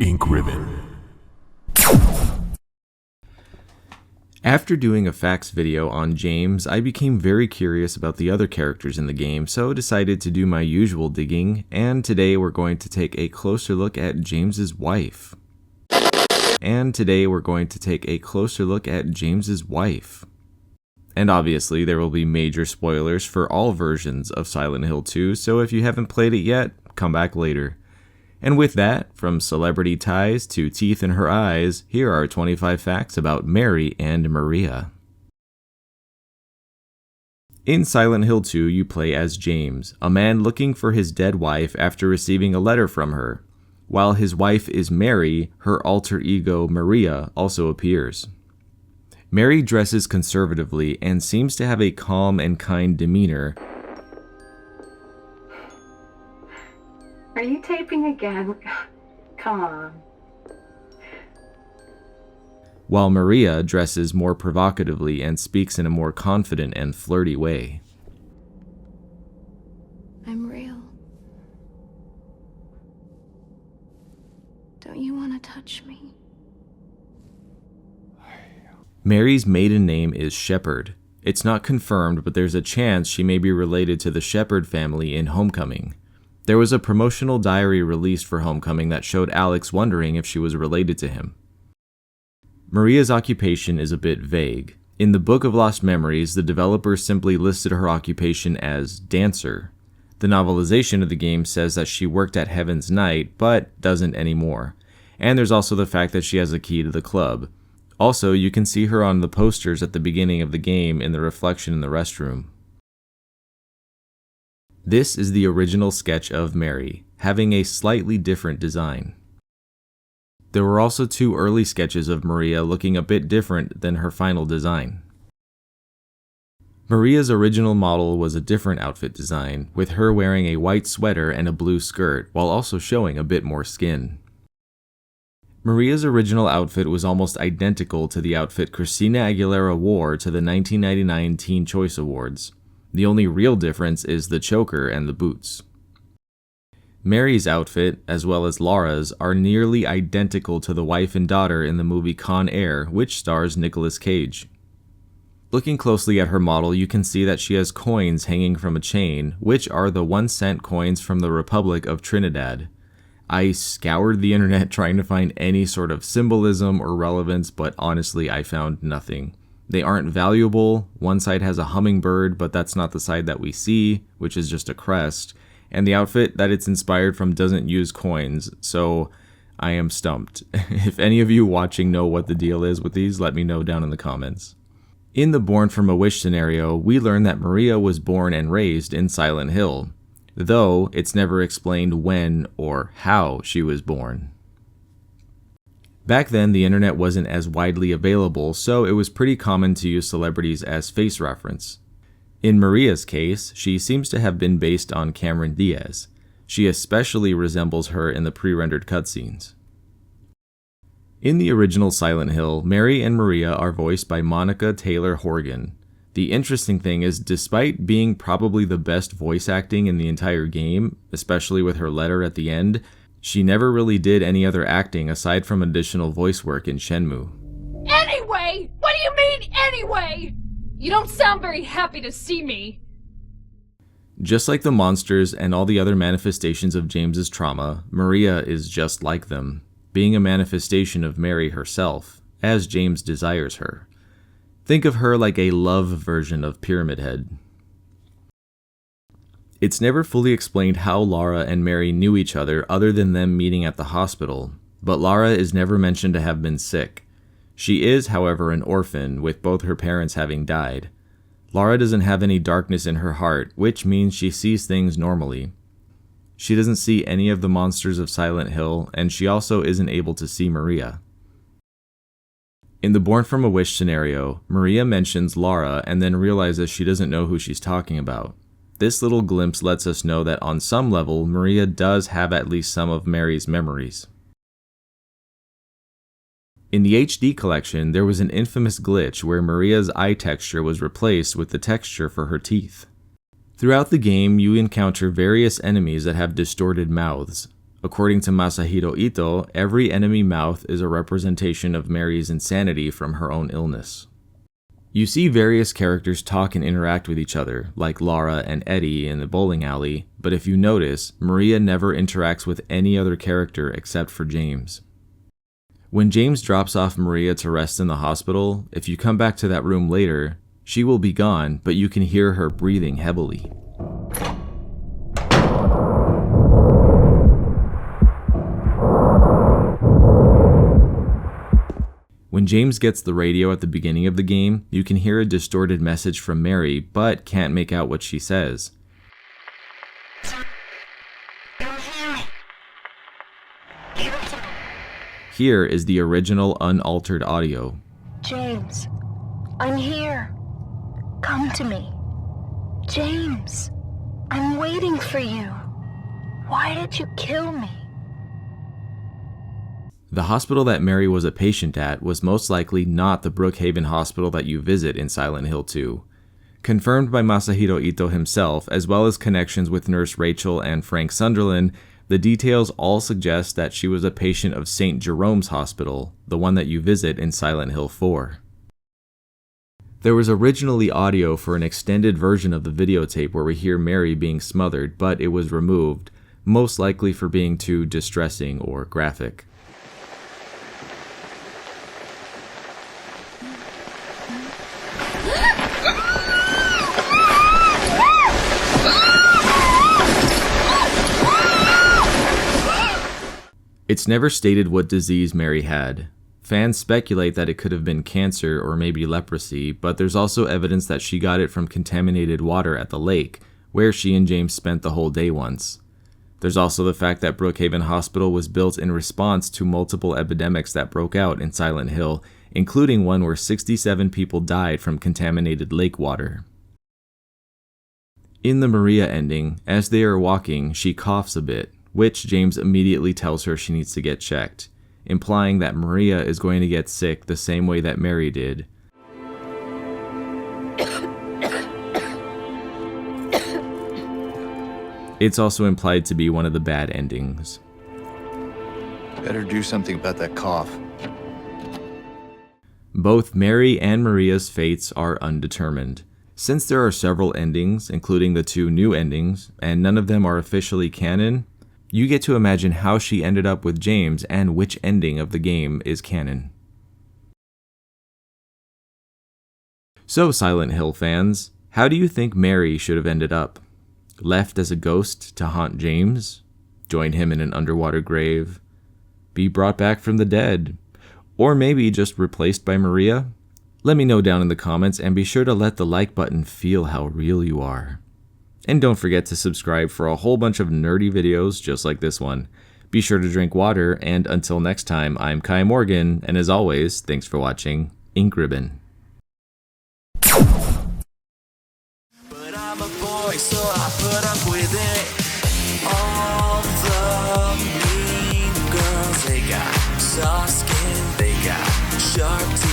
Ink Ribbon. After doing a facts video on James, I became very curious about the other characters in the game, so decided to do my usual digging, and today we're going to take a closer look at James's wife. And obviously, there will be major spoilers for all versions of Silent Hill 2, so if you haven't played it yet, come back later. And with that, from celebrity ties to teeth in her eyes, here are 25 facts about Mary and Maria. In Silent Hill 2, you play as James, a man looking for his dead wife after receiving a letter from her. While his wife is Mary, her alter ego Maria also appears. Mary dresses conservatively and seems to have a calm and kind demeanor. Are you taping again? Come on. While Maria dresses more provocatively and speaks in a more confident and flirty way. I'm real. Don't you want to touch me? Mary's maiden name is Shepherd. It's not confirmed, but there's a chance she may be related to the Shepherd family in Homecoming. There was a promotional diary released for Homecoming that showed Alex wondering if she was related to him. Maria's occupation is a bit vague. In the Book of Lost Memories, the developers simply listed her occupation as dancer. The novelization of the game says that she worked at Heaven's Night, but doesn't anymore. And there's also the fact that she has a key to the club. Also, you can see her on the posters at the beginning of the game in the reflection in the restroom. This is the original sketch of Mary, having a slightly different design. There were also two early sketches of Maria looking a bit different than her final design. Maria's original model was a different outfit design, with her wearing a white sweater and a blue skirt, while also showing a bit more skin. Maria's original outfit was almost identical to the outfit Christina Aguilera wore to the 1999 Teen Choice Awards. The only real difference is the choker and the boots. Mary's outfit, as well as Laura's, are nearly identical to the wife and daughter in the movie Con Air, which stars Nicolas Cage. Looking closely at her model, you can see that she has coins hanging from a chain, which are the 1-cent coins from the Republic of Trinidad. I scoured the internet trying to find any sort of symbolism or relevance, but honestly I found nothing. They aren't valuable. One side has a hummingbird, but that's not the side that we see, which is just a crest. And the outfit that it's inspired from doesn't use coins, so I am stumped. If any of you watching know what the deal is with these, let me know down in the comments. In the Born from a Wish scenario, we learn that Maria was born and raised in Silent Hill, though it's never explained when or how she was born. Back then, the internet wasn't as widely available, so it was pretty common to use celebrities as face reference. In Maria's case, she seems to have been based on Cameron Diaz. She especially resembles her in the pre-rendered cutscenes. In the original Silent Hill, Mary and Maria are voiced by Monica Taylor Horgan. The interesting thing is, despite being probably the best voice acting in the entire game, especially with her letter at the end, she never really did any other acting aside from additional voice work in Shenmue. Anyway! What do you mean, anyway? You don't sound very happy to see me. Just like the monsters and all the other manifestations of James's trauma, Maria is just like them, being a manifestation of Mary herself, as James desires her. Think of her like a love version of Pyramid Head. It's never fully explained how Laura and Mary knew each other than them meeting at the hospital, but Laura is never mentioned to have been sick. She is, however, an orphan, with both her parents having died. Laura doesn't have any darkness in her heart, which means she sees things normally. She doesn't see any of the monsters of Silent Hill, and she also isn't able to see Maria. In the Born from a Wish scenario, Maria mentions Laura and then realizes she doesn't know who she's talking about. This little glimpse lets us know that on some level, Maria does have at least some of Mary's memories. In the HD collection, there was an infamous glitch where Maria's eye texture was replaced with the texture for her teeth. Throughout the game, you encounter various enemies that have distorted mouths. According to Masahiro Ito, every enemy mouth is a representation of Mary's insanity from her own illness. You see various characters talk and interact with each other, like Laura and Eddie in the bowling alley, but if you notice, Maria never interacts with any other character except for James. When James drops off Maria to rest in the hospital, if you come back to that room later, she will be gone, but you can hear her breathing heavily. When James gets the radio at the beginning of the game, you can hear a distorted message from Mary, but can't make out what she says. Here is the original unaltered audio. James, I'm here. Come to me. James, I'm waiting for you. Why did you kill me? The hospital that Mary was a patient at was most likely not the Brookhaven hospital that you visit in Silent Hill 2. Confirmed by Masahiro Ito himself, as well as connections with Nurse Rachel and Frank Sunderland, the details all suggest that she was a patient of St. Jerome's Hospital, the one that you visit in Silent Hill 4. There was originally audio for an extended version of the videotape where we hear Mary being smothered, but it was removed, most likely for being too distressing or graphic. It's never stated what disease Mary had. Fans speculate that it could have been cancer or maybe leprosy, but there's also evidence that she got it from contaminated water at the lake, where she and James spent the whole day once. There's also the fact that Brookhaven Hospital was built in response to multiple epidemics that broke out in Silent Hill, including one where 67 people died from contaminated lake water. In the Maria ending, as they are walking, she coughs a bit, which James immediately tells her she needs to get checked, implying that Maria is going to get sick the same way that Mary did. It's also implied to be one of the bad endings. Better do something about that cough. Both Mary and Maria's fates are undetermined. Since there are several endings, including the 2 new endings, and none of them are officially canon, you get to imagine how she ended up with James and which ending of the game is canon. So, Silent Hill fans, how do you think Mary should have ended up? Left as a ghost to haunt James? Join him in an underwater grave? Be brought back from the dead? Or maybe just replaced by Maria? Let me know down in the comments, and be sure to let the like button feel how real you are. And don't forget to subscribe for a whole bunch of nerdy videos just like this one. Be sure to drink water, and until next time, I'm Kai Morgan, and as always, thanks for watching Ink Ribbon. But I'm a boy, so I put up with it. All the mean girls, they got soft skin, they got sharp teeth.